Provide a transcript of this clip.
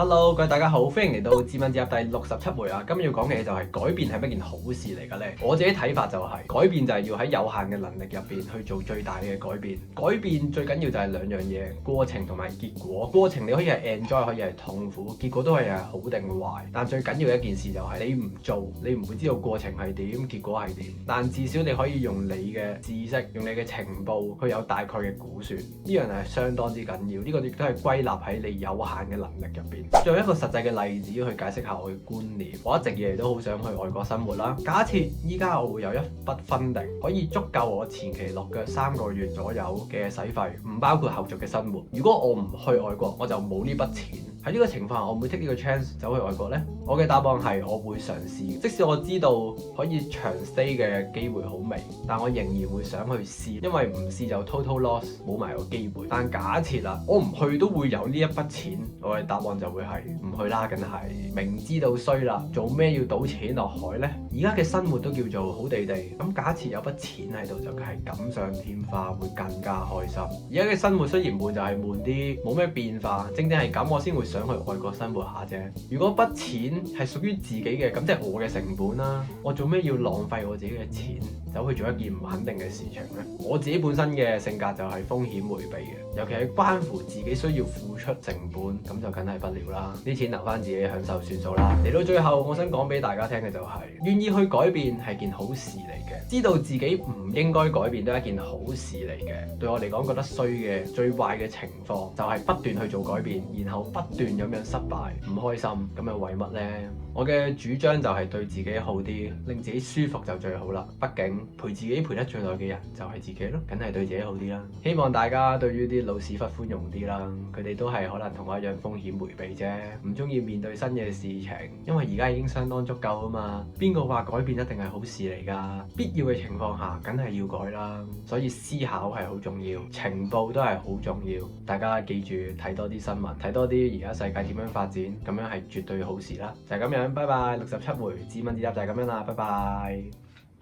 Hello，各位大家好，歡迎嚟到自問自答第67回啊！今日要講嘅嘢就係改變係咪一件好事嚟㗎呢？我自己睇法就係改變就係要喺有限嘅能力入邊去做最大嘅改變。改變最緊要就係兩樣嘢，過程同埋結果。過程你可以係 enjoy，可以係痛苦，結果都可以係好定壞。但最緊要嘅一件事就係你唔做，你唔會知道過程係點，結果係點。但至少你可以用你嘅知識，用你嘅情報去有大概嘅估算。呢樣係相當之緊要，呢個亦都係歸納喺你有限嘅能力入邊。用一個實際嘅例子去解釋下我嘅觀念。我一直以嚟都好想去外國生活啦。假設依家我會有一筆分定，可以足夠我前期落腳3個月左右嘅使費，唔包括後續嘅生活。如果我唔去外國，我就冇呢筆錢。喺呢個情況下，我會 take 呢個 chance 走去外國呢？我嘅答案係我會嘗試，即使我知道可以長 stay 嘅機會好微，但我仍然會想去試，因為唔試就 total loss，冇埋個機會。但假設啦，我唔去都會有呢一筆錢，我嘅答案就會係唔去啦，梗係明知道衰啦，做咩要賭錢落海呢？而家嘅生活都叫做好地地，咁假設有筆錢喺度就係錦上添花，會更加開心。而家嘅生活雖然悶就係悶啲，冇咩變化，正係咁我先會想去外國生活下啫。如果筆錢係屬於自己嘅，咁即係我嘅成本啦。我做咩要浪費我自己嘅錢走去做一件唔肯定嘅事情呢？我自己本身嘅性格就係風險迴避嘅，尤其係關乎自己需要付出成本，咁就梗係不了啦。啲錢留翻自己享受算數啦。嚟到最後，我想講俾大家聽嘅就係，願意去改變係件好事嚟嘅，知道自己唔應該改變都係一件好事嚟嘅。對我嚟講，覺得衰嘅最壞嘅情況就係不斷去做改變，然後不斷咁樣失敗，唔開心，咁又為乜呢？我嘅主張就係對自己好啲，令自己舒服就最好啦。畢竟陪自己陪得最耐嘅人就係自己咯，梗係對自己好啲啦。希望大家對於啲老屎忽寬容啲啦，佢哋都係可能同我一樣風險迴避啫，唔中意面對新嘅事情，因為而家已經相當足夠啊嘛。邊個話改變一定係好事嚟㗎？必要嘅情況下，梗係要改啦。所以思考係好重要，情報都係好重要。大家記住睇多啲新聞，睇多啲而家世界點樣發展，咁樣係絕對好事啦。就係咁樣，拜拜。67回自問自答就係咁樣啦，拜拜。